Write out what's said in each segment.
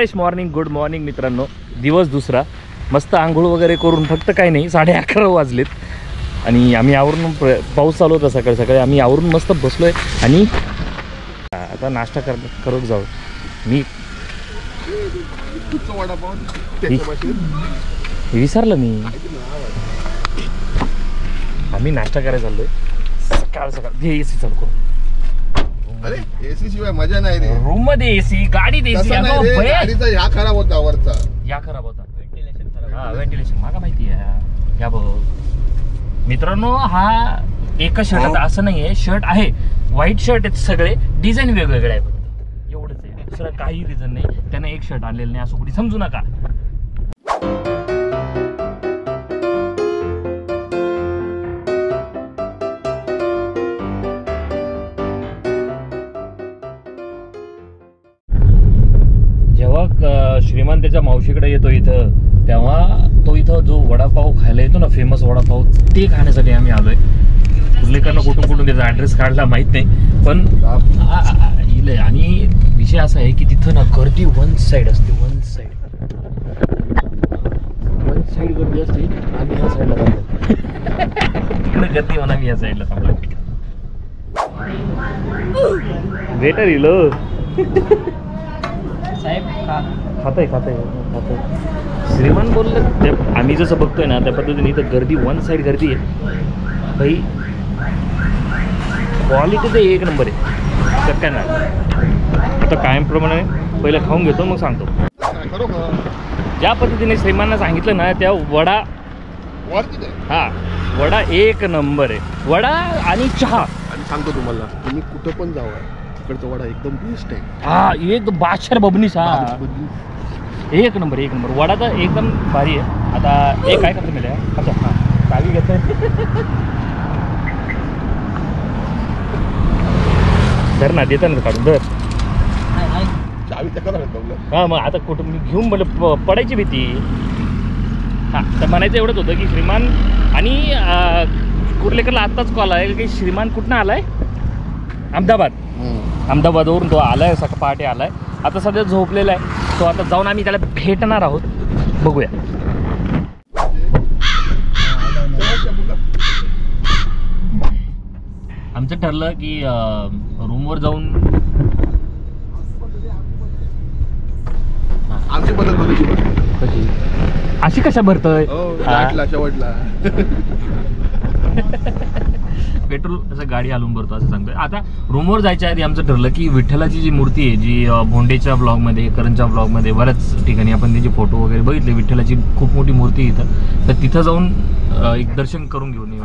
Fresh morning, good morning मित्रांनो. दिवस दुसरा, मस्त आंघोळ वगैरे करून फक्त काही नाही 11:30 वाजलेत आणि आम्ही आवरून पाऊस चालू होता सकाळी सकाळी. आम्ही आवरून मस्त बसलो आहे आणि आता नाश्ता करून जाऊ. मी विसरलं मी. आम्ही नाश्ता करायला चाललोय सकाळ सकाळ. एसी चालू करू. अरे एसी शिवाय मजा नाही रे. रूम मध्ये एसी, गाडीत एसी. गाडीचा या खराब होता वरचा. या खराब होता. हा व्हेंटिलेशन मला माहिती आहे. या बघ मित्रांनो, हा एकच शर्ट असं नाही आहे. शर्ट आहे, व्हाईट शर्ट आहेत सगळे, डिझाईन वेगवेगळे आहे. फक्त एवढंच आहे, दुसरं काही रिझन नाही. त्याने एक शर्ट आणलेलं नाही असं कुठे समजू नका. जेव्हा श्रीमान त्याच्या मावशीकडे येतो इथं, तेव्हा तो इथं जो वडापाव खायला येतो ना, फेमस वडापाव, ते खाण्यासाठी आम्ही आलोय. कुर्लेकरनं कुठून त्याचा ॲड्रेस काढला माहीत नाही, पण इले. आणि विषय असा आहे की तिथं ना गर्दी वन साईड असते. वन साईड गर्दी असते. आम्ही ह्या साईडला थांबलो. तिकडे गर्दी म्हणा, आम्ही या साईडला थांबलो. वेटर इलो साहेब खातंय. श्रीमान बोललं, आम्ही जसं बघतोय ना त्या पद्धतीने इथं गर्दी वन साईड गर्दी आहे भाई. क्वालिटी तर एक नंबर आहे. तर काय नाही, आता कायमप्रमाणे पहिलं खाऊन घेतो मग सांगतो. ज्या पद्धतीने श्रीमाननं सांगितलं ना, त्या वडा, हा वडा एक नंबर आहे. वडा आणि चहा. आणि सांगतो तुम्हाला, तुम्ही कुठं पण जावा, तिकडचा वडा एकदम बेस्ट आहे. हा एक बादशाह बबनीस. हा एक नंबर वडा तर एकदम भारी आहे. आता एक काय करतो मिळेल. अच्छा हां, चावी घेतोय. धर ना, देता ना काढून. धर चावी तर. हां मग आता कुठं मी घेऊन मला पडायची भीती. हां तर म्हणायचं एवढंच होतं की श्रीमान आणि कुर्लेकरला आत्ताच कॉल आहे की श्रीमान कुठनं आलाय, अहमदाबादवरून तो आलाय, सकाळ पहाटे आलाय. आता सध्या झोपलेला आहे तो. आता जाऊन आम्ही त्याला भेटणार आहोत. बघूया. आमचं ठरलं की रूमवर जाऊन आमची पद्धत होती कशी अशी कशा भरतोय शेवटला पेट्रोल असं गाडी हलवून भरतो असं सांगतोय. आता रूमवर जायच्या आधी आमचं ठरलं की विठ्ठलाची जी मूर्ती आहे, जी भोंडेच्या ब्लॉगमध्ये, करणच्या ब्लॉगमध्ये बऱ्याच ठिकाणी आपण त्यांचे फोटो वगैरे बघितले. विठ्ठलाची खूप मोठी मूर्ती आहे इथं, तर तिथं जाऊन एक दर्शन करून घेऊन येऊ.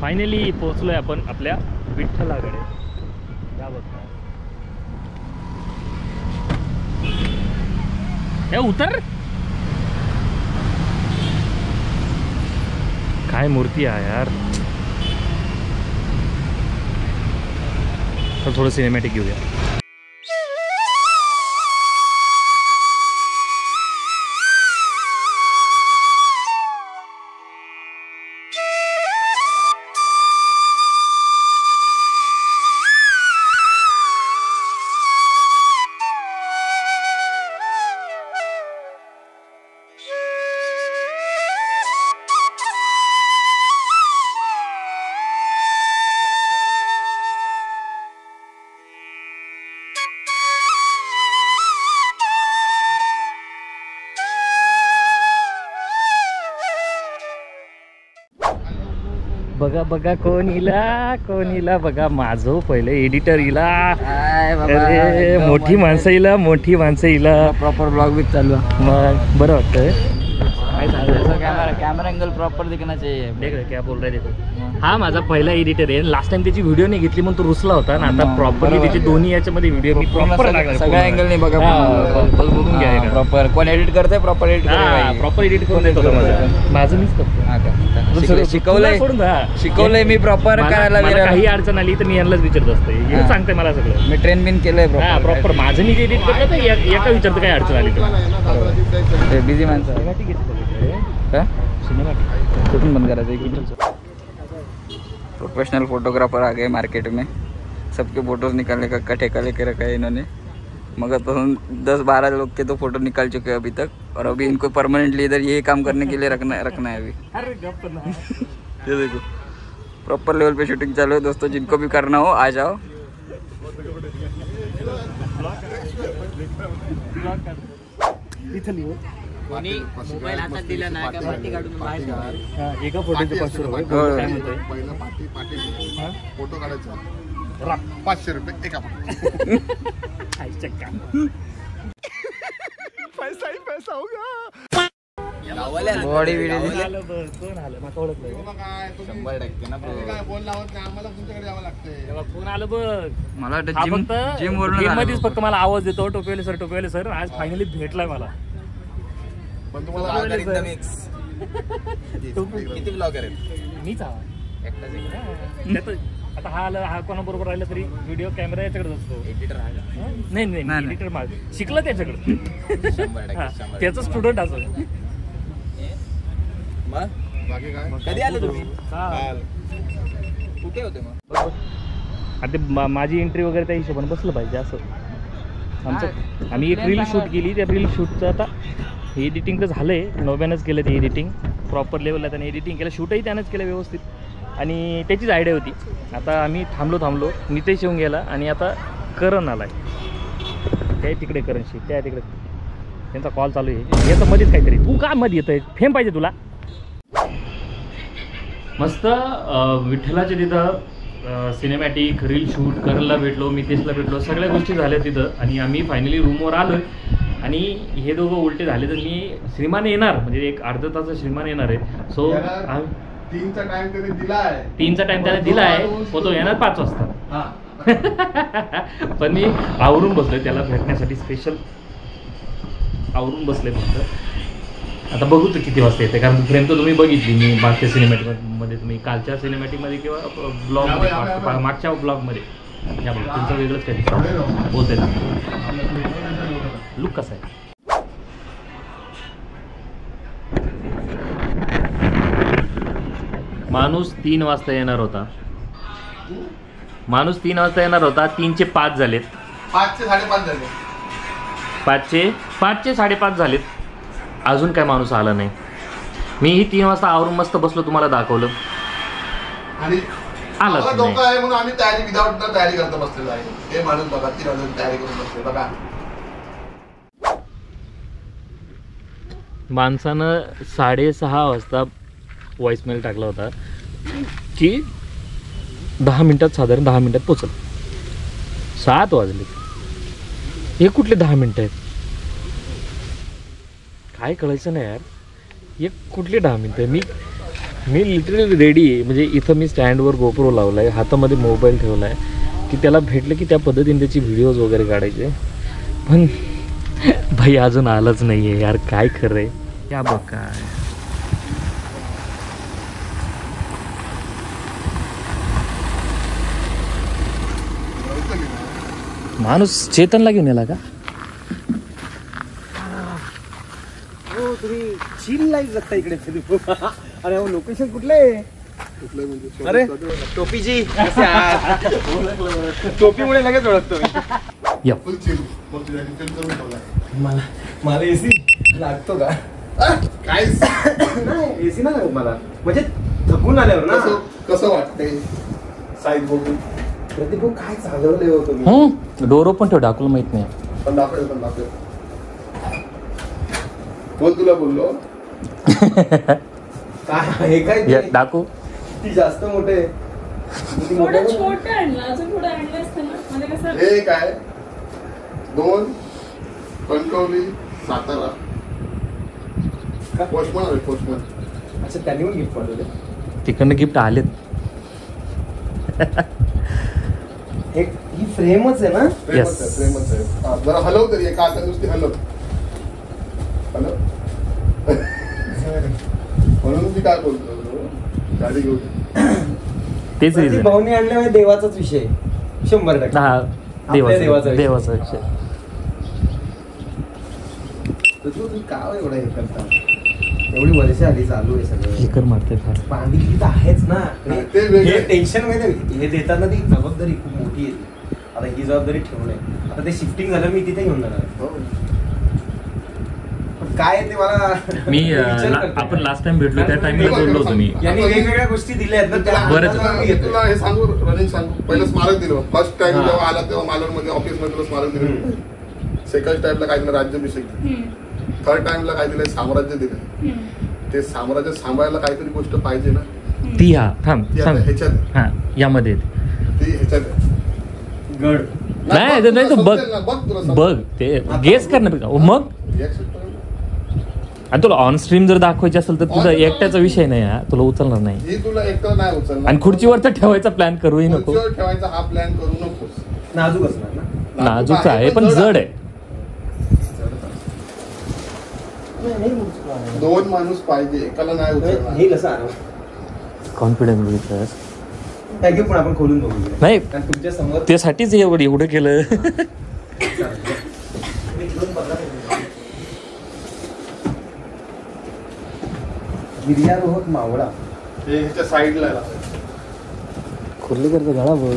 फायनली पोहोचलोय आपण आपल्या विठ्ठलाकडे. या बघ, हे उतर. काय मूर्ती आहे यार. तर थोडं सिनेमॅटिक घेऊया. बघा बघा कोण इला बघा. माझं पहिलं एडिटर इला. अरे मोठी माणसं इला. प्रॉपर ब्लॉग भी चालू है. मग बरं वाटतंय. कैमरा एंगल प्रॉपर दिखना चाहिए. देख रहे क्या बोल रहे देखो. हा माझा पहिला एडिटर आहे. लास्ट टाइम त्याची व्हिडिओ नाही घेतली म्हणून तो रुसला होता ना. आता प्रॉपरली त्याची दोन्ही याच्यामध्ये व्हिडिओ मी प्रॉपर सगळ्या एंगल नाही बघा. बघून घ्या प्रॉपर. कोण एडिट करते प्रॉपर एडिट प्रॉपर एडिट करून देतो. माझं मीच करतो. शिकवलंय मी प्रॉपर करायला. काही अडचण आली तर मी यांनाच विचारत असते. सांगते मला सगळं. मी ट्रेन बिन केलंय प्रॉपर. माझं मी एडिट करतो तर एका विचारतो काय अडचण आली तर. बिझी माणसं कुठून बंद करायचं. प्रोफेशनल फोटोग्राफर आ गए मार्केट में. सबके फोटोज निकालने का ठेका लेके रखा है इन्होंने. मगर तो 10-12 लोग के तो फोटो निकाल चुके हैं अभी तक, और अभी इनको परमानेंटली इधर ये काम करने के लिए रखना है अभी। ये देखो प्रॉपर लेवल पे शूटिंग चालू है दोस्तों, जिनको भी करना हो आ जाओ। मोबाईल हातात दिला ना का पाठी काढून बाहेर जाणार. एका फोटोचे 500 रुपये. हो. काय म्हणतोय? पहिला पाठी फोटो काढायचा 500 रुपये एका फोटो. पैसा ही पैसा होगा. बॉडी व्हिडिओ कोण आलं मला ओळखलं. 100% ना काय बोल लावत नाही आम्हाला तुमच्याकडे यावं लागतंय. फोन आलं बघ. मला हा वाटतं फक्त जिम वरून गेम मध्येच फक्त मला आवाज देतो टोपेले सर आज फायनली भेटलाय मला. पण तुम्हाला किती ब्लॉगर आहेत? मीच आता हा आला, हा कोणाबरोबर राहिला तरी व्हिडिओ कॅमेरा याच्याकडे असतो. एडिटर नाही एडिटर माझ शिकलं त्याच्याकडे. त्याचा स्टुडंट असं. बाकी काय कधी आले तुम्ही? कुठे होते मग? आता माझी एंट्री वगैरे त्या हिशोबाने बसलं पाहिजे असं आमचं. आम्ही एक रील शूट केली, त्या रील शूटचं आता एडिटिंग तर झालंय, नव्यानंच केलं ते एडिटिंग प्रॉपर लेवलला. त्याने एडिटिंग केलं, शूटही त्यानंच केलं व्यवस्थित, आणि त्याचीच आयडिया होती. आता आम्ही थांबलो नितेश येऊन गेला, आणि आता करण आलाय. त्या तिकडे करणशी, त्या तिकडे त्यांचा कॉल चालू आहे. याचं मध्येच काहीतरी तू का मध्ये येतोय? फेम पाहिजे तुला. मस्त विठ्ठलाच्या तिथं सिनेमॅटिक रील शूट करायला भेटलो, मितेशला भेटलो, सगळ्या गोष्टी झाल्या तिथं. आणि आम्ही फायनली रूमवर आलो, आणि हे दोघं उलटे झाले तर मी श्रीमान येणार, म्हणजे एक अर्धा तास श्रीमान येणार आहे. सो 3चा टाइम त्याने दिलाय. 3चा टाइम त्याने दिला आहे, तो येणार 5 वाजता. पण मी आवरून बसलोय त्याला भेटण्यासाठी, स्पेशल आवरून बसले फक्त. आता बघू तर किती वाजता येते, कारण फ्रेम तर तुम्ही बघितली मी मागच्या सिनेमॅटिकमध्ये, तुम्ही कालच्या सिनेमॅटिकमध्ये किंवा ब्लॉग मागच्या ब्लॉगमध्ये या बघ तुमचं वेगळंच काही बोलते ना. लुक कसा आहे? माणूस 3 वाजता येणार होता. 3चे 5 झालेत. 5चे 5:30 झाले. 5चे 5:30 झालेत. अजून काय माणूस आला नाही. मीही 3 वाजता आवरून मस्त बसलो, तुम्हाला दाखवलं, आणि आलाच नाही. डोकं आहे म्हणून आम्ही तयारी विदाउट तयारी करता बसलेलो आहे. हे माणूस बघा 3 वाजता तयारी करून बसले बघा. माणसानं 6:30 वाजता व्हॉइसमेल टाकला होता की 10 मिनिटात, साधारण 10 मिनिटात पोचल. 7 वाजले. हे कुठले 10 मिनिटं आहेत? काय कळायचं नाही यार. हे कुठले 10 मिनिटं? मी लिटरली रेडी आहे. म्हणजे इथं मी स्टँडवर गोप्रो लावला आहे, हातामध्ये मोबाईल ठेवला आहे की त्याला भेटलं की त्या पद्धतीने त्याची व्हिडिओज वगैरे काढायचे. पण भाई अजून आलंच नाही आहे यार. काय खरं आहे या बघ. काय माणूस चेतनला घेऊन येला का? हो तुम्ही चिल लाईफ जगता इकडे. अरे हो लोकेशन कुठलं आहे? कुठलं म्हणजे अरे टोपीजी टोपीमुळे लगेच ओळखतो. या फुल चिल. मग तुझ्यासाठी चिल करून ठेवलाय. मला एसी लागतो का? काय नाही एसी नाही लागत मला, म्हणजे थकून आल्यावर ना. कसं वाटतंय साईज बघून? प्रदीप भाऊ काय चालवलंय हो तुम्ही? डोर ओपन ठेव, डाकूला माहित नाही. पण दाखव. बोल, तुला बोललो. काय हे काय या ते? डाकू ती जास्त मोठे थोडं छोटं आणलं, अजून थोडं आणलं असतं ना. म्हणजे कसं हे काय 2 कणकवली सातारा. पोस्टमन आहे पोस्टमन. अच्छा त्यांनी पण गिफ्ट पाठवले. तिकडनं गिफ्ट आलेत. एक ही फ्रेमच आहे ना? प्रेमच आहे. हा, जरा हलव तरी एका हातात नुसती हलव. म्हणून मी काय बोलतो गाडी घेऊन तेच प्रदीप रिझन. भाऊनी आणल्यामुळे देवाचाच विषय 100%. हा आपल्या देवाचा विषय. देवाचा विषय. तर तुम्ही का एवढं हे करता? एवढी वर्ष आधी चालू आहे सगळं. फ्लिकर मारते फार. बांधिलकी तर आहेच ना. नाही, ते वेगळं. हे टेन्शन माहिती हे देताना ती जबाबदारी खूप मोठी येते. आता ही जबाबदारी ठेवणे. आता ते शिफ्टिंग झालं मी तिथे घेऊन जाणार. हो. पण काय ते मला मी विचार करतोय. आपण लास्ट टाइम भेटलो त्या टाइमला बोललो होतो मी. यांनी वेगवेगळ्या गोष्टी दिल्या आहेत ना त्या बरंच. अंदाजाने मी घेतोय. तुला हे सांगू रनिंग सांगू, पहिलं स्मारक दिलं. फर्स्ट टाइम हा. जेव्हा आला तेव्हा मालवणमध्ये ऑफिसमध्ये तुला स्मारक दिलं. सेकंड टाइमला काय दिलं, राज्याभिषेक. थर्ड टाइमला काय दिलं, साम्राज्य दिलं. ते साम्राज्य सांभाळायला काहीतरी गोष्ट पाहिजे ना, ती हा थांब ती सांग आता ह्याच्यात हा यामध्ये ती ह्याच्यात आहे. गड नाही तर नाही तू बघ समजेल ना, बघ तुला समजेल. बघ ते गेस करण्यापेक्षा मग Reaction कर. आणि तुला ऑन स्ट्रीम जर दाखवायची असेल तर तुझा एकट्याचा विषय नाही हा, तुला उचलणार नाही. ही तुला एकटं नाही उचलणार. आणि खुर्चीवर तर ठेवायचा प्लॅन करूही नको. खुर्चीवर ठेवायचा हा प्लॅन करू नकोस. नाजूक असणार ना. नाजूक आहे पण जड आहे. दोन माणूस पाहिजे, एकाला नाही उचलणार. हे कसं आराम कॉन्फिडन्स बघितलंस थँक्यू. पण आपण खोलून बघू नाही कारण तुमच्या समोर त्यासाठीच एवढं केलं. गिर्यारोहक मावळा. हे ह्याच्या साईडला खुर्ली करतो गळा बघ.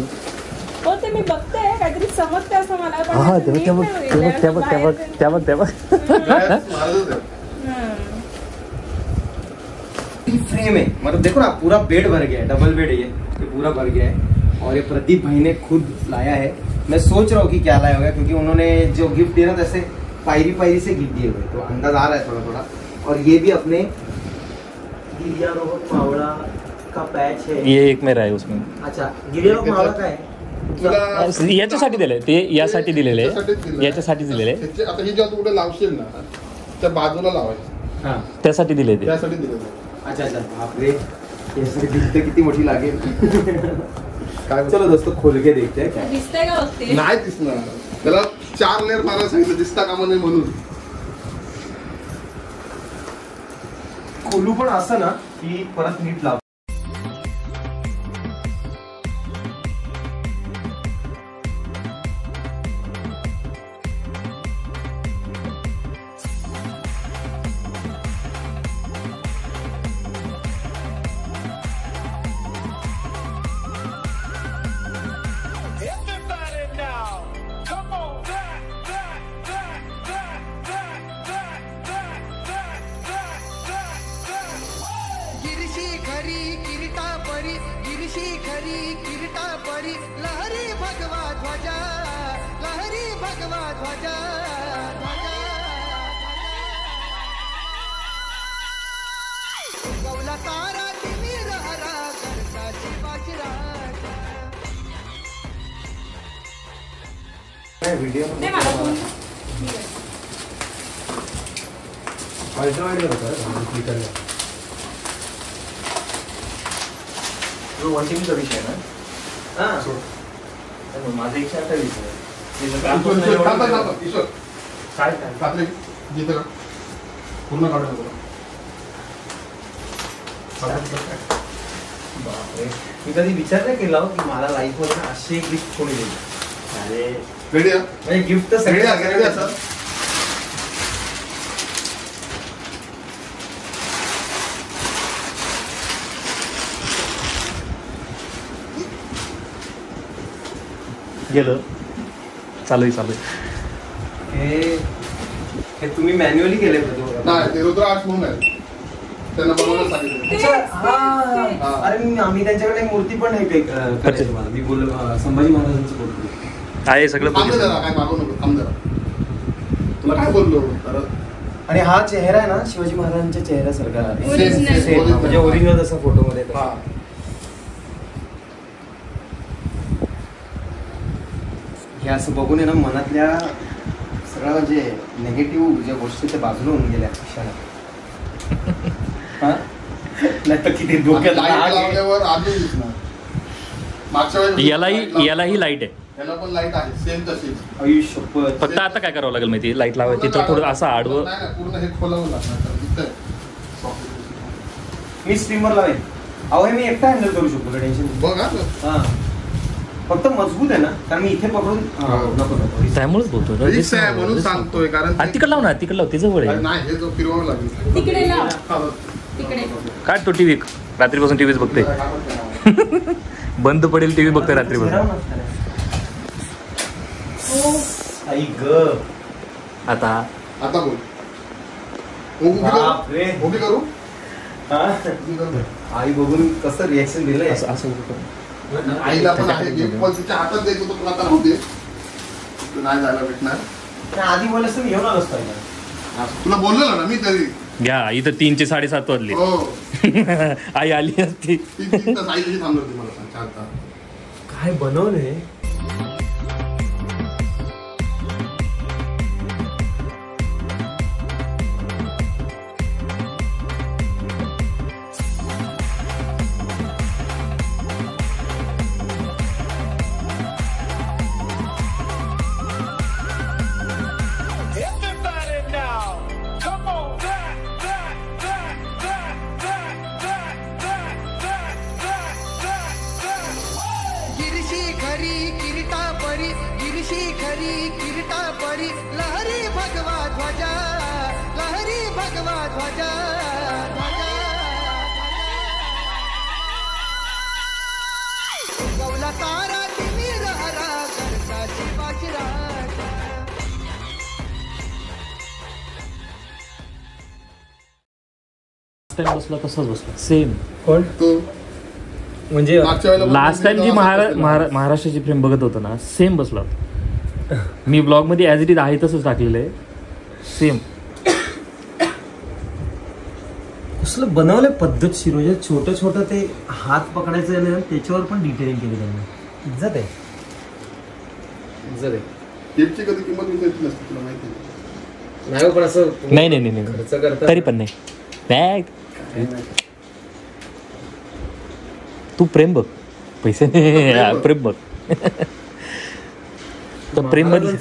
हो ते मी बघते काहीतरी समजते असं मला पण हा असं नीट नाही बघितलं. फ्रेम है, मतलब देखो ना पूरा बेड भर गया है, डबल बेड है ये पूरा भर गया है. और ये प्रदीप भाई ने खुद लाया है. मैं सोच रहा हूँ कि क्या लाया होगा क्योंकि उन्होंने जो गिफ्ट दिया ना जैसे पायरी पायरी से गिफ्ट दिए हुए, तो अंदाज आ रहा है थोड़ा थोड़ा. और ये भी अपने गिर्यारोहक मावळा का पैच है. ये एक मेरा आहे उसमें. अच्छा गिर्यारोहक मावळा काय आहे? याच्यासाठी दिलंय ते, यासाठी दिलेले याच्यासाठी दिलेले आता ही जेव्हा तू कुठे लावशील ना त्या बाजूला लावायचं. हाँ त्यासाठी दिले ते. त्यासाठी दिलेलं. अच्छा अच्छा बापरे गिफ्ट किती मोठी लागेल. काय चलो दोस्तों खोल के देखते हैं क्या है. दिसतंय का बघते नाही दिसणार. त्याला 4 लेअर मारायला सांगितलं, दिसता कामा नाही म्हणून. खोलू पण असं ना की परत नीट लाव. गिरशी खरी किरीटा परी गिरशी खरी किरीटा परी लहरी भगवा ध्वजा लहरी भगवा ध्वजा गौला तारा तिमीर हरा करता शिवाजी राजा. व्हिडिओ ते मला फोन अल्ट्रावाइड होता क्लिकर जो 1 TB चा विषय आहे ना. हां माझं 128 आहे. ईश्वर काय रात्री जिथे का पूर्ण काढून नको. बापरे मी कधी विचार नाही केला की मला लाईफ मध्ये ना असे गिफ्ट कोणी दिले. अरे रेडी आहे? म्हणजे गिफ्ट तर रेडी सगळे आहे, रेडी आहे सर? गेलं चालू आहे. हे तुम्ही मॅन्युअली केले नाही, ते रुद्राक्ष म्हणून आहे. त्यांना बनवायला सांगितलं. अरे आम्ही त्यांच्याकडे एक मूर्ती पण आहे काही करायची मला. मी बोललो संभाजी महाराजांची मूर्ती आहे सगळं थांब बघितलं. जरा, काय मागू नको, थांब जरा. तुला काय बोललो आणि हा चेहरा आहे ना शिवाजी महाराजांच्या चेहऱ्यासारखा आहे. Original. Same, म्हणजे ओरिजिनल जसा फोटो मध्ये हा. हे असं बघून आहे ना मनातल्या सगळ्या म्हणजे निगेटिव्ह ज्या गोष्टी त्या बाजूला होऊन गेल्या क्षणात. नाही तर किती डोक्यात लाईट आग आहे. लावल्यावर अजून दिसणार. मागच्या वेळेस यालाही लाईट आहे. याला पण लाईट आहे, सेम तशीच. आयुष्यपत फक्त आता काय करावं लागेल माहिती, लाईट लावायची तर थोडं असं आडवं. नाही नाही, पूर्ण हे खोलावं लागणार. इथं आहे. मी स्ट्रीमर लावेन. अहो हे मी एकटा हँडल करू शकतो टेन्शन. बघ हा. हा फक्त मजबूत आहे ना कारण मी इथे पकडून नको नको. त्यामुळेच बोलतो रिक्स आहे म्हणून सांगतोय, कारण आणि तिकड लाव ना, तिकड लाव, ते जवळ आहे. नाही हे जो फिरवावं लागेल. तिकडे लाव. तिकडे काढ तो टीव्ही. रात्रीपासून टीव्हीच बघते. बंद पडेल टीव्ही बघते रात्रीपासून. हो आई ग आता आता बोल. उभी बापरे. करू? उभी करू? हा? उभी करू? आई बघून कसं रिएक्शन दिलंय. असं आईला पण आहे गिफ्ट, पण तिच्या हातात द्यायचं होतं, पण आता राहू दे. तू नाही जायला भेटणार. त्या आधी बोलस तर मी घेऊन आलोच पाहिजे. तुला बोललेलं ना मी तरी. घ्या इथं 3चे 7:30 वाजले. हो. आई आली असती. 3 तास आई कशी थांबणार होती मला सांग, 4 तास. काय बनवलंय. गिरशी खरी किरीटा परी, गिरशी खरी किरीटा परी, लहरी भगवा ध्वजा, लहरी भगवा ध्वजा, गवला तारा तिमीर हरा करताची बाजीराजा. बसला तसाच बसला सेम. कोण तो म्हणजे मागच्या वेळेला लास्ट टाइम जी महाराष्ट्राची फ्रेम बघत होतो ना सेम बसला होता. मी ब्लॉग मध्ये ऍज इट इज आहे तसंच टाकलेलं आहे सेम. कसलं बनवलंय पद्धतशीर. म्हणजे छोटं छोटं ते हात पकडायचं आहे ना, त्याच्यावर पण डिटेलिंग केली त्यांनी. इज्जत आहे, इज्जत आहे. गिफ्टची कधी किंमत विचारची नसते, तुला माहिती आहे. नाही पण असं नाही खर्च करता तरी पण नाही. बॅग तू प्रेम बघ, पैसे प्रेम बघ. तर प्रेम मध्ये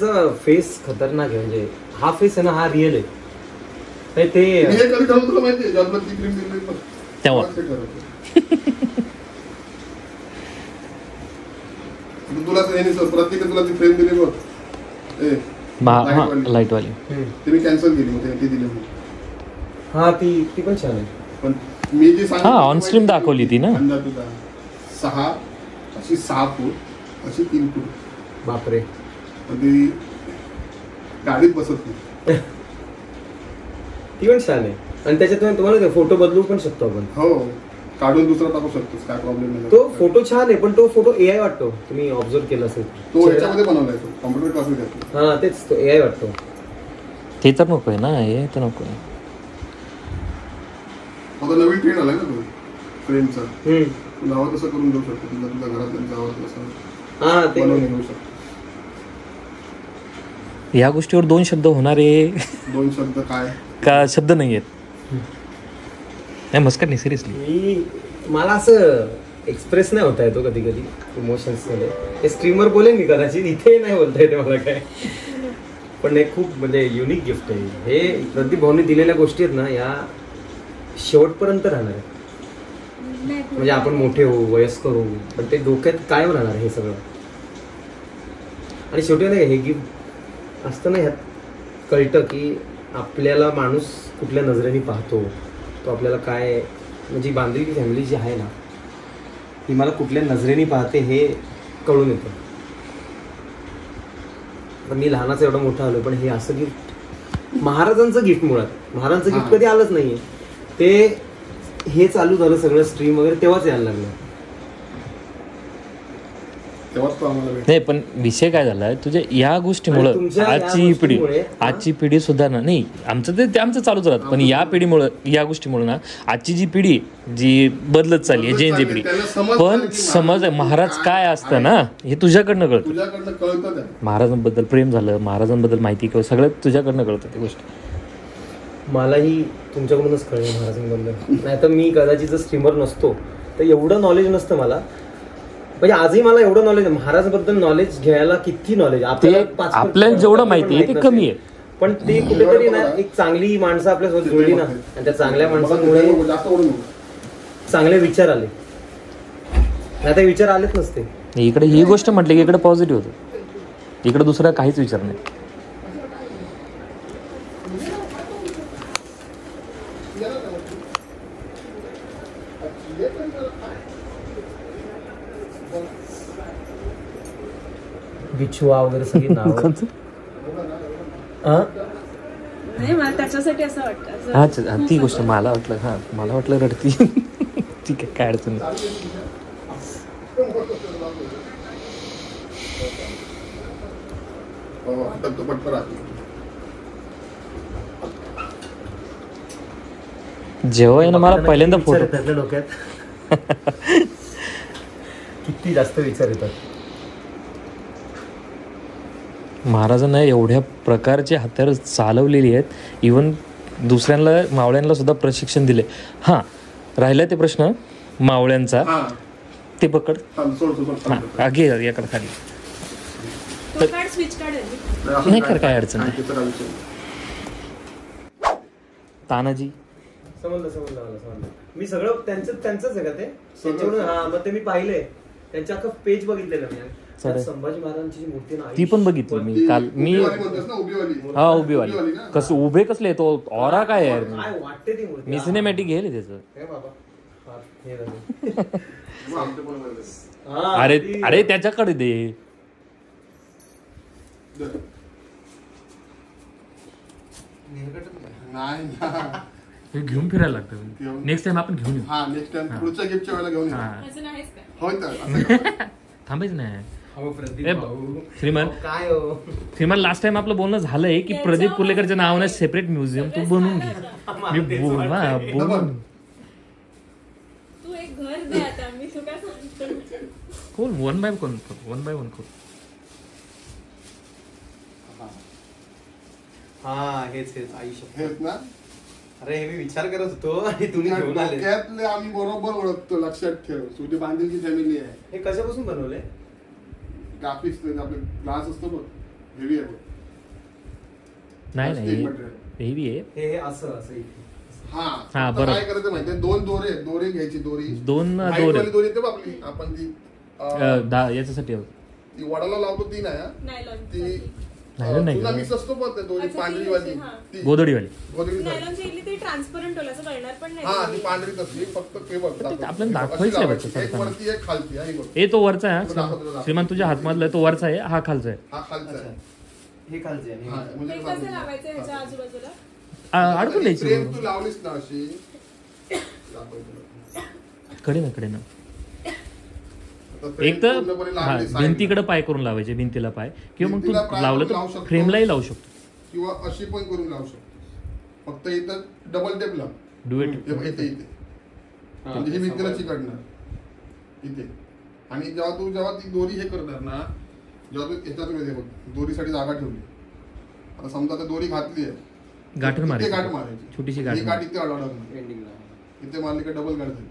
फेस खतरनाक आहे. म्हणजे हा फेस आहे ना, हा रिअल आहे. नाही ते मी हे कधी ठरवलं तुला माहिती आहे, जॉबला ती क्रीम दिली पण तेव्हा ते ठरवलं. तुला प्रत्येक तुला ती फ्रेम दिली बघ, लाईट वाली ती मी कॅन्सल केली, मग ती दिली मी. हा ती पण छान आहे. पण मी जी सांगितली ऑन स्ट्रीम दाखवली ती ना, 6 अशी 6 फूट अशी 3 फूट. बापरे. पण ती गाडीत बसत नाही. ती पण छान आहे. आणि त्याच्यात तुम्हाला फोटो बदलू पण शकतो आपण. हो, काढून दुसरा टाकू शकतोस, काय प्रॉब्लेम नाही. तो फोटो छान आहे, पण तो फोटो AI वाटतो. तुम्ही ऑब्झर्व केला असेल. तो याच्यामध्ये बनवलाय, तो कॉम्प्युटर क्लासेस घेतला. हा तेच, तो AI वाटतो. ते तर नको आहे ना, हे तर नको आहे. आता नवीन ट्रेंड आलाय ना तो फ्रेमचा. हम्म. तुला हवं तसं करून देऊ शकतो, तुला तुझ्या घरात त्यांचं हवं तसं हा ते बनवून घेऊ शकतो. या गोष्टीवर 2 शब्द होणारे 2 शब्द काय का शब्द नाही आहेत. नाही मस्कट नाही, सिरियसली. मला असं एक्सप्रेस नाही होता येतो कधी कधी इमोशन्स मध्ये. हे स्ट्रीमर बोलेन मी कदाचित, इथे नाही बोलता येते मला काय. पण हे खूप म्हणजे युनिक गिफ्ट आहे. हे प्रदीप भाऊने दिलेल्या गोष्टी आहेत ना, या शेवटपर्यंत राहणार आहे. म्हणजे आपण मोठे होऊ, वयस्कर होऊ, पण ते डोक्यात कायम राहणार हे सगळं. आणि शेवटी नाही, हे गिफ्ट असतं ना, ह्यात कळतं की आपल्याला माणूस कुठल्या नजरेने पाहतो, तो आपल्याला काय म्हणजे बांधलेली फॅमिली जी आहे ना, ती मला कुठल्या नजरेने पाहते हे कळून येतं. तर मी लहानाचं एवढं मोठं आलो, पण हे असं गिफ्ट महाराजांचं गिफ्ट, मुळात महाराजांचं गिफ्ट कधी आलंच नाहीये. ते हे चालू झालं सगळं स्ट्रीम वगैरे तेव्हाच यायला लागलं. तेव्हाच तो आम्हाला भेटला. नाही पण विषय काय झालाय, तुझ्या या गोष्टीमुळं तुमच्या या आजची पिढी सुद्धा ना, नाही आमचं ते आमचं चालूच राहत, पण या पिढीमुळं, या गोष्टीमुळे ना आजची जी पिढी जी बदलत चालली आहे, जी पिढी, पण समज महाराज काय असतं ना, हे तुझ्याकडनं कळतं. तुझ्याकडनं कळतं त्या. महाराजांबद्दल प्रेम झालं, महाराजांबद्दल माहिती किंवा सगळं तुझ्याकडनं कळतं ती गोष्ट. मलाही तुमच्याकडूनच कळलं महाराजांबद्दल. नाही तर मी कदाचित जर स्ट्रीमर नसतो तर एवढं नॉलेज नसतं मला. म्हणजे आजही मला एवढं नॉलेज आहे महाराजांबद्दल. नॉलेज घ्यायला किती नॉलेज आपल्याला जेवढं माहिती आहे ते कमी आहे, पण ते कुठेतरी ना एक चांगली माणसं आपल्यासोबत जुळली ना, आणि त्या चांगल्या माणसांमुळे जास्त ओढू नको. चांगले विचार आले. नाही ते विचार आलेच नसते. इकडे ही गोष्ट म्हटली की इकडे पॉझिटिव्ह होतं, इकडे दुसरा काहीच विचार नाही. बिछुआ वगैरे सगळी नाव नाही मला त्याच्यासाठी असं वाटतं असं. अच्छा ती गोष्ट मला वाटलं. हा मला वाटलं रडती. ठीक आहे काय अडचण नाही. हो, आता तो पटकन राहतो. जेव्हा आहे ना मला पहिल्यांदा फोटो त्यातल्या डोक्यात किती जास्त विचार येतात. महाराजांना एवढ्या प्रकारचे हत्यार चालवलेली आहेत. इवन दुसऱ्यांना मावळ्यांना सुद्धा प्रशिक्षण दिले. हां राहिला ते प्रश्न मावळ्यांचा. हा ते पकड. सोड सोड सोड. हां घे याकडे खाली. तो कार्ड स्विच कार्ड आहे. नाही कर काय अडचण नाही. त्याचा काय विषय नाही. तानाजी समजलं मला समजलं. मी सगळं त्यांचंच आहे का ते त्यांच्याकडून? हा मग ते मी पाहिलंय. त्यांचं अख्खं पेज बघितलेलं मी. त्यात संभाजी महाराजांची जी मूर्ती ना ती पण बघितली मी काल. मी उभीवाली म्हणतोस ना, उभीवाली. हा उभीवाली ना? कसं उभे कसले तो ऑरा काय आहे काय वाटते ती मूर्ती. मी सिनेमॅटिक घेले त्याचं. हे बाबा हा, हे झालं. मग आमचं पण बघायचं. हा, अरे ती- अरे त्याच्याकडे दे. नाही ना. हे घेऊन फिरायला लागतं. नेक्स्ट टाइम आपण घेऊन येऊ. हा नेक्स्ट टाइम पुढच्या गिफ्टच्या वेळेला घेऊन हा. येऊ. असं नाहीच का? होय तर असं करू. थांबायचं नाही. अहो, प्रदीप ए, भाऊ. श्रीमान काय हो श्रीमान लास्ट टाइम आपलं बोलणं झालंय की प्रदीप कुर्लेकरच्या नावाने सेपरेट म्युझियम तू बनवून घे. मी बोलून तू एक घर दे आता मी तुला सांगतो. कोण वन बाय वन करू. हा हेच आयुष्य. हेच ना. अरे हे मी विचार करत होतो आणि तुम्ही घेऊन आले. डोक्यातले आम्ही बरोबर ओळखतो. लक्षात ठेव. तुझी बांधीलची फॅमिली आहे. हे कशापासून बनवले? ग्राफिक्स आपले ग्लास असतो बघ. हेवी आहे बघ. नाही Plastic नाही material. हेवी आहे. हे असं इथे. हा हा, आता बरोबर. काय करायचं माहितीये, दोन दोरे घ्यायची. दोरी दोन Height दोरे. वाली दोरी येते बघ आपली. आपण ती याच्यासाठी ती वडाला लावतो ती नाही हा. नायलॉन ती नाही तुला मिक्स असतो पण त्या दोरी अच्छा, पांढरी ती वाली. हा. ती गोदडीवाली. गोदडी नायलॉनची इडली ती ट्रान्सपरंट होला असं कळणार पण हा ती नाही. पांढरीच असली. फक्त ते बघ दाखव. आपल्याला अशी दाखवायचं आहे लावायची. बघ, एक सरताना. वरती एक खालची. हा, हे बघ. ए तो वरचा आहे तुला दाखव, तुला हा. दाखव. श्रीमान तुझ्या हातमधला आहे तो वरचा आहे हा खालचा आहे. हा खालचा अच्छा. आहे. हे खालचे आहे. हा, म्हणजे ते कसं कसं आहे? लावायचं ह्याच्या आजूबाजूला? अडकून फ्रेम द्यायची तू लावलीस ना अशी. दाखव तुला. कडे ना आता frame एक तर पूर्णपणे हा लागली side ला. भिंतीकडे पाय करून लावायचे. भिंतीला पाय किंवा मग भिंतीला तू पाय लावलं करून लावू तर शकतो. फ्रेमलाही लावू शकतो. किंवा अशी पण करून लावू शकतो. फक्त इथं डबल टेप लाव. डुएट हे बघ, इथे म्हणजे ही भिंतीला चिकटणार इथे. आणि जेव्हा ती दोरी हे करणार ना, जेव्हा तू ह्याच्यातून येते बघ, दोरीसाठी जागा ठेवली. आता समजा आता दोरी घातली आहे. गाठण इथे मारायची. गाठ मारायची. छोटीशी ही गाठ गाठ इथे अडवणार. एंडिंगला. इथे मारली का डबल गाठ झाली.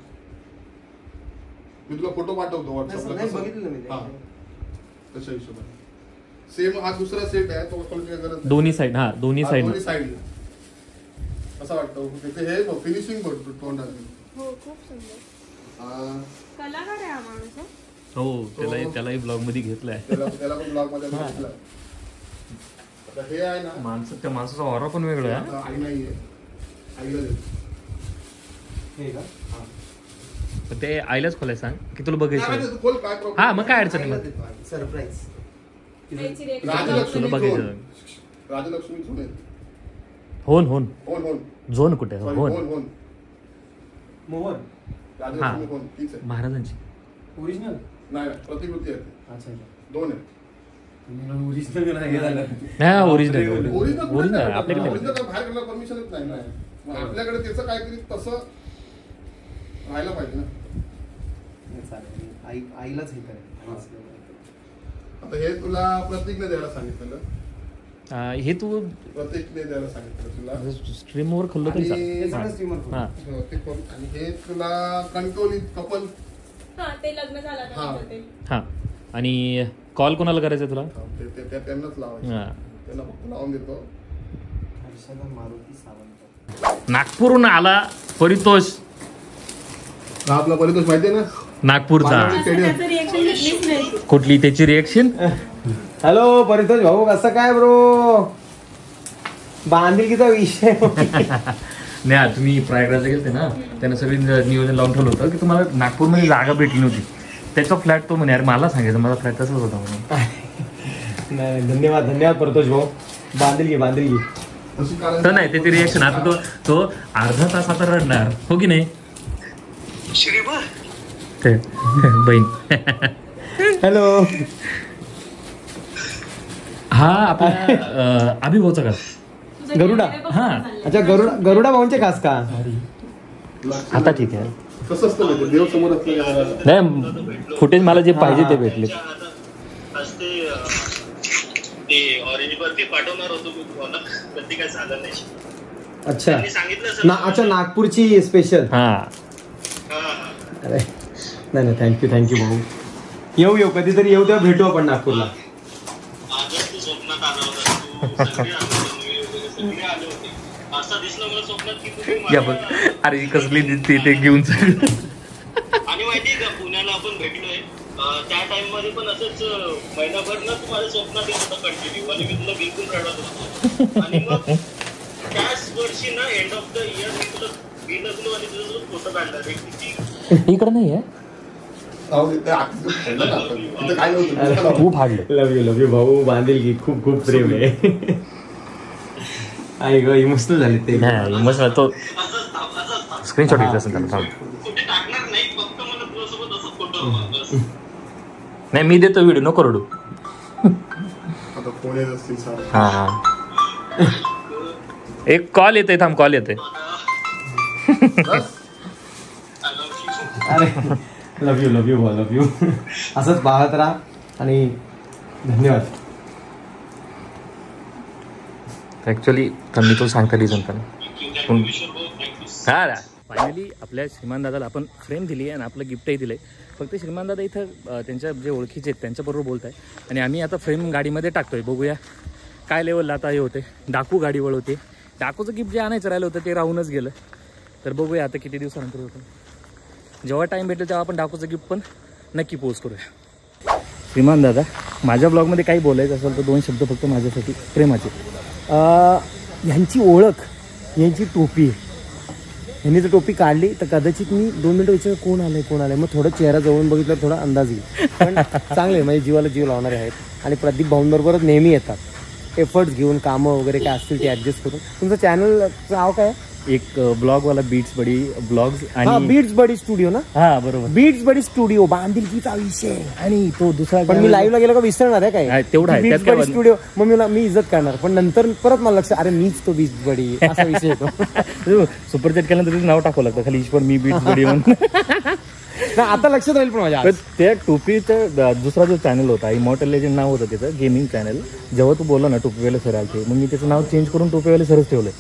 मी तुला फोटो पाठवतो व्हॉट्सअपला. नाही, बघितलं मी ते. हा तशा हिशोबाने सेम. हा दुसरा सेट आहे तो पण गरज नाही. दोन्ही साईड हा दोन्ही हा, साईड दोन्ही साईडला असं वाटतं. त्याचे हे फिनिशिंग बघ तोंडाची. हो खूप सुंदर. हा, कलाकार आहे हा माणूस हं? हो त्यालाही ब्लॉग मध्ये घेतलाय. त्याला पण ब्लॉग मध्ये आम्ही घेतला. आता हे आहे ना, त्या माणसाचा ऑरा पण वेगळा आहे. आता आई नाहीये. आईला देतो. हे का? हा. पण ते आईलाच खोलाय सांग की तुला नाही, बघायचं. नाही, खोल काय problem हा मग काय अडचण आईला नाही. देतो आधी. सरप्राईज. त्याची reaction राजलक्ष्मी तुला बघायचं. झोन. राजलक्ष्मी झोन आहे. होन होन होन झोन कुठे सॉरी होन होन होन. मोहन राजलक्ष्मी होन तीच आहे. महाराजांची. ओरिजिनल. नाही नाही, प्रतिकृती आहे ती. अच्छा. दोन आहे. ओरिजिनल नाही झालं. हा ओरिजिनल ओरिजिनल ओरिजिनल आपल्याकडे ओरिजिनल काय बाहेर गेला परमिशनच नाही ना. मग आपल्याकडे त्याचं काहीतरी तसं राहायला पाहिजे ना. चालेल. आईलाच हे करेल. आता हे तुला प्रतीकने द्यायला सांगितलेलं. हे तू प्रतीकने द्यायला सांगितलं तुला. स्ट्रीम वर खोललो तरी आणि- चालेल. हा हो, ते कोण? आणि हे तुला कंट्रोल कपल. हा ते लग्न झालं का हा. तिचं ते. हा आणि कॉल कोणाला करायचा तुला. त्यांनाच लावायचं. हा. त्यांना फक्त लावून देतो. हर्षदा मारुती सावंत. नागपूरहून आला परितोष. आपला परितोष माहितीये ना. नागपूरचा असं त्याचं रिएक्शन घेतलीच नाही. कुठली त्याची रिएक्शन. हॅलो परितोष भाऊ कसं काय ब्रो. बांधिलकीचा विषय. नाही तुम्ही प्रयागराजला गेलते ना त्यानं सगळी नियोजन लावून ठेवलं होतं की तुम्हाला नागपूरमध्ये जागा भेटली नव्हती. त्याचा फ्लॅट तो म्हणे यार मला सांगायचं माझा फ्लॅट तसंच होता म्हणून. नाही धन्यवाद परितोष भाऊ. बांधली तशी कारण तर नाही त्याची रिएक्शन आता तो अर्धा तास आता रडणार हो की नाही ते, बहीण हॅलो. हा आपला अभिभावचा का गरुडा. हा अच्छा गरुडा भाऊंचे खास का? आता ठीक आहे. कसं असतं माहिती देव समोर असलं नाही फुटेज मला जे पाहिजे ते भेटले. अच्छा अच्छा नागपूरची स्पेशल. हा अरे नाही थँक्यू भाऊ. येऊ कधीतरी येऊ तेव्हा भेटू आपण नागपूरला. या बघ अरे कसली दिसते ते घेऊन आणि माहितीये का पुण्याला आपण भेटलोय त्या टाइम मध्ये पण असंच महिनाभर ना तुम्हाला स्वप्नात येत होतं कंटिन्यू आणि मी तुला बिलकुल रडत होतो. आणि मग त्याच वर्षी ना एंड ऑफ द इयर मी तुला बिलगलो आणि तुझा फोटो काढला रे. किती इकडे नाही आहे काय नव्हतं. खूप हाडलं. लव यू भाऊ. बांधील की खूप प्रेम आहे. आई ग इमोशनल झाले ते. नाही मस्त तो स्क्रीनशॉट घेतला असेल त्याला. कुठे टाकणार नाही फक्त मला तुझ्यासोबत असं फोटो नाही मी देतो व्हिडिओ नको रडू. आता फोन येत असतील सर. हा एक कॉल येतोय थांब कॉल येतोय. अरे लव यू असंच पाहत राहा आणि धन्यवाद. ऍक्च्युअली मी तो सांगता रिझन पण हा फायनली आपल्या श्रीमान दादाला आपण फ्रेम दिली आहे आणि आपलं गिफ्टही दिलं आहे. फक्त श्रीमान दादा इथं त्यांच्या जे ओळखीचे आहेत त्यांच्याबरोबर बोलत आहे आणि आम्ही आता फ्रेम गाडीमध्ये टाकतोय. बघूया काय लेवलला आता हे होते. डाकू गाडी वळवते. डाकूचं गिफ्ट जे आणायचं राहिलं होतं ते राहूनच गेलं. तर बघूया आता किती दिवसानंतर होतं. जेव्हा टाईम भेटेल तेव्हा आपण डाकूचं गिफ्ट पण नक्की पोस्ट करूया. श्रीमान दादा माझ्या ब्लॉगमध्ये काही बोलायचं असेल तर 2 शब्द फक्त माझ्यासाठी प्रेमाचे. ह्यांची ओळख यांची टोपी आहे. ह्यांनी जर टोपी काढली तर कदाचित मी 2 मिनिटं विचार कोण आलंय मग थोडं चेहरा जवळून बघितलं थोडा अंदाज येईल. पण चांगले म्हणजे जीवाला जीव लावणारे आहेत आणि प्रदीप भाऊंबरोबरच नेहमी येतात. एफर्ट्स घेऊन कामं वगैरे काय असतील ते ॲडजस्ट करून. तुमचं चॅनलचं नाव काय? एक ब्लॉगवाला बीट्स बडी ब्लॉग्स आणि बीट्स बडी स्टुडिओ ना. हा बरोबर बीट्स बीट्स बडी स्टुडिओ बांधिलकीचा विषय. आणि तो दुसरा पण मी लाईव्हला गेलो का विसरणार आहे काय तेवढा आहे बीट्स बडी स्टुडिओ. मग मी इज्जत करणार पण नंतर परत मला लक्षात अरे मीच तो बीट्स बडी असा विषय येतो. सुपरचॅट केल्यानंतर तुझं नाव टाकावं लागतं खाली ईश्वर मी बीट्स बडी म्हणून. आता लक्षात राहील पण माझ्या त्या टोपीचं दुसरा जो चॅनल होता इमॉर्टल लेजंड नाव होतं त्याचं गेमिंग चॅनल. जेव्हा तू बोलला ना टोपीवाले सर आलते मग मी त्याचं नाव चेंज करून टोपीवाले सरच ठेवलंय.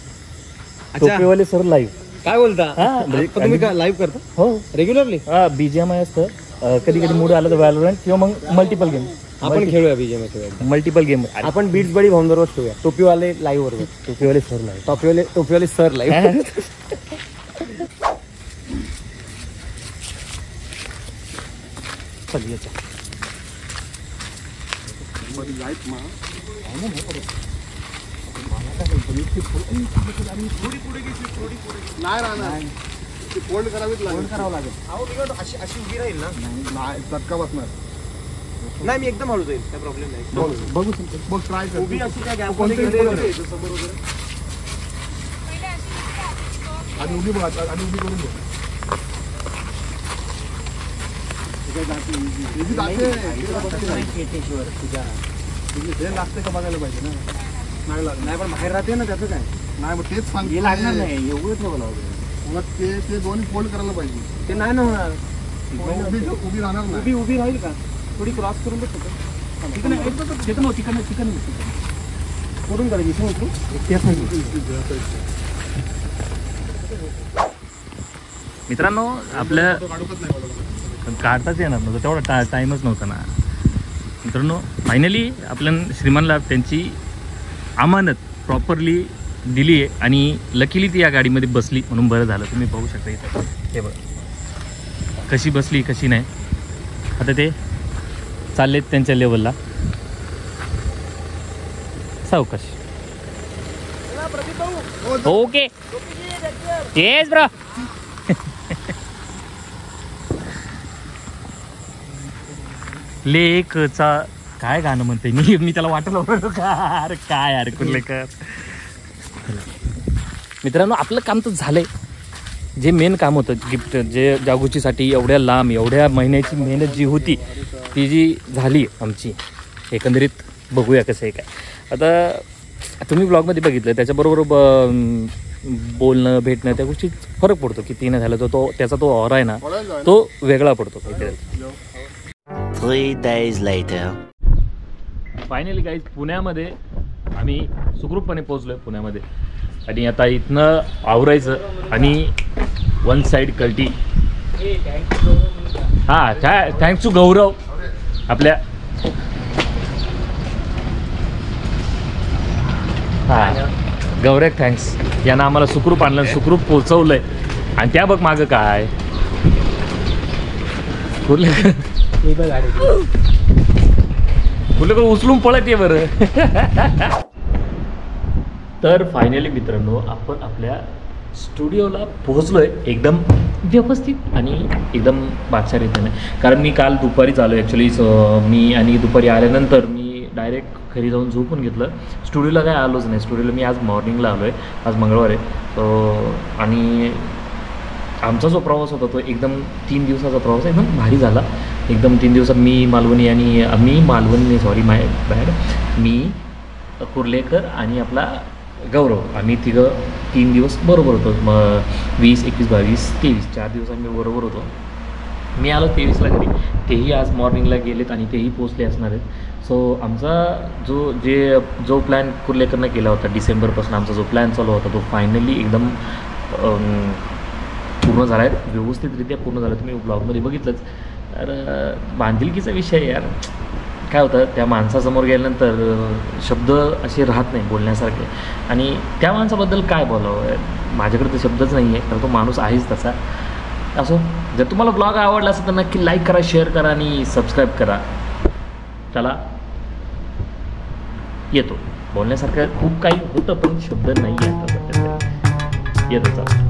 टोपीवाले सर लाईव्ह काय बोलता? म्हणजे तुम्ही लाईव्ह करता हो रेग्युलरली? BGMI असतं कधी कधी मूड आला तर व्हॅलोरंट किंवा मग मल्टिपल गेम. आपण खेळूया BGMI खेळूया. मल्टिपल गेम आपण बीट्स बडी भाऊन बरोबर खेळूया. टोपीवाले लाईव्ह बरोबर. टोपीवाले सर लाईव्ह. टोपीवाले सर लाईव्ह. नाही राहणार ती फोल्ड करावीच लागेल. अशी उभी राहील ना. नाही धक्का बसणार. नाही मी एकदम हळू जाईल काय प्रॉब्लेम नाही. बघू बघ ट्राय कर. उभी अशी काय गॅप आणि उभी बघ आणि उभी करून बघ. हे लागते का बघायला पाहिजे ना. नाही लागत नाही पण बाहेर राहते ना त्याचं काय. नाही मग तेच सांग. हे लागणार नाही एवढं ठेवायला वगैरे. मग ते दोन्ही फोल्ड करायला पाहिजे. ते नाही ना होणार. उभी राहणार नाही. उभी राहील का थोडी क्रॉस करून बघ करून करायची मित्रांनो आपल्या काढताच येणार नव्हतं तेवढा टाईमच नव्हता ना. मित्रांनो फायनली आपल्या श्रीमानला त्यांची अमानत प्रॉपरली दिली आहे आणि लकीली ती या गाडीमध्ये बसली म्हणून बरं झालं. तुम्ही बघू शकता इथं हे बघ कशी बसली कशी नाही. आता ते चाललेत त्यांच्या लेवलला सावकाश. Okay yes bro. लेकचा काय गाणं म्हणते मी त्याला वाटलं का अरे काय यार कुर्लेकर. मित्रांनो आपलं काम तर झालंय. जे मेन काम होतं गिफ्ट जे जागोचीसाठी एवढ्या लांब एवढ्या महिन्याची मेहनत जी होती ती जी झाली आमची एकंदरीत बघूया कसं आहे काय. आता तुम्ही ब्लॉगमध्ये बघितलं त्याच्याबरोबर बोलणं भेटणं त्या गोष्टीत फरक पडतो. किती नाही झालं तो त्याचा तो ऑरा आहे ना तो वेगळा पडतो काहीतरी. 3 days later. फायनली गाईज पुण्यामध्ये आम्ही सुखरूपपणे पोहोचलो आहे पुण्यामध्ये. आणि आता इथनं आवरायचं आणि वन साईड कल्टी. हां थँक्स टू गौरव आपल्या. हां गौरव थँक्स यांना आम्हाला सुखरूप आणलं सुखरूप पोचवलं आहे. आणि त्या बघ मागं काय कुठले उचलून पळत आहे बरं. तर फायनली मित्रांनो आपण आपल्या स्टुडिओला पोहोचलोय एकदम व्यवस्थित आणि एकदम बादशाह रीतीने. कारण मी काल दुपारी आलो ॲक्च्युली. मी आणि दुपारी आल्यानंतर मी डायरेक्ट घरी जाऊन झोपून घेतलं. स्टुडिओला काय आलोच नाही. स्टुडिओला मी आज मॉर्निंगला आलो आहे. आज मंगळवार आहे. आणि आमचा जो प्रवास होता तो एकदम 3 दिवसाचा प्रवास एकदम भारी झाला. एकदम 3 दिवसात मी मालवणी सॉरी माय बॅड मी कुर्लेकर आणि आपला गौरव आम्ही तिघं 3 दिवस बरोबर होतो. मग 20, 21, 22, 23 4 दिवस आम्ही बरोबर होतो. मी आलो 23ला घरी. तेही आज मॉर्निंगला गेलेत आणि तेही पोचले असणार आहेत. सो आमचा जो प्लॅन कुर्लेकरनं केला होता डिसेंबरपासून आमचा जो प्लॅन चालू होता तो फायनली एकदम पूर्ण झाला आहे. व्यवस्थितरित्या पूर्ण झाला. तुम्ही ब्लॉगमध्ये बघितलंच. तर बांधिलकीचा विषय यार काय होतं त्या माणसासमोर गेल्यानंतर शब्द असे राहत नाही बोलण्यासारखे. आणि त्या माणसाबद्दल काय बोलावं माझ्याकडे तर शब्दच नाही आहे. कारण तो माणूस आहेच तसा. असो जर तुम्हाला ब्लॉग आवडला असेल तर नक्की लाईक करा शेअर करा आणि सबस्क्राईब करा. चला येतो बोलण्यासारखं खूप काही होतं पण शब्द नाही आहे येतो. चला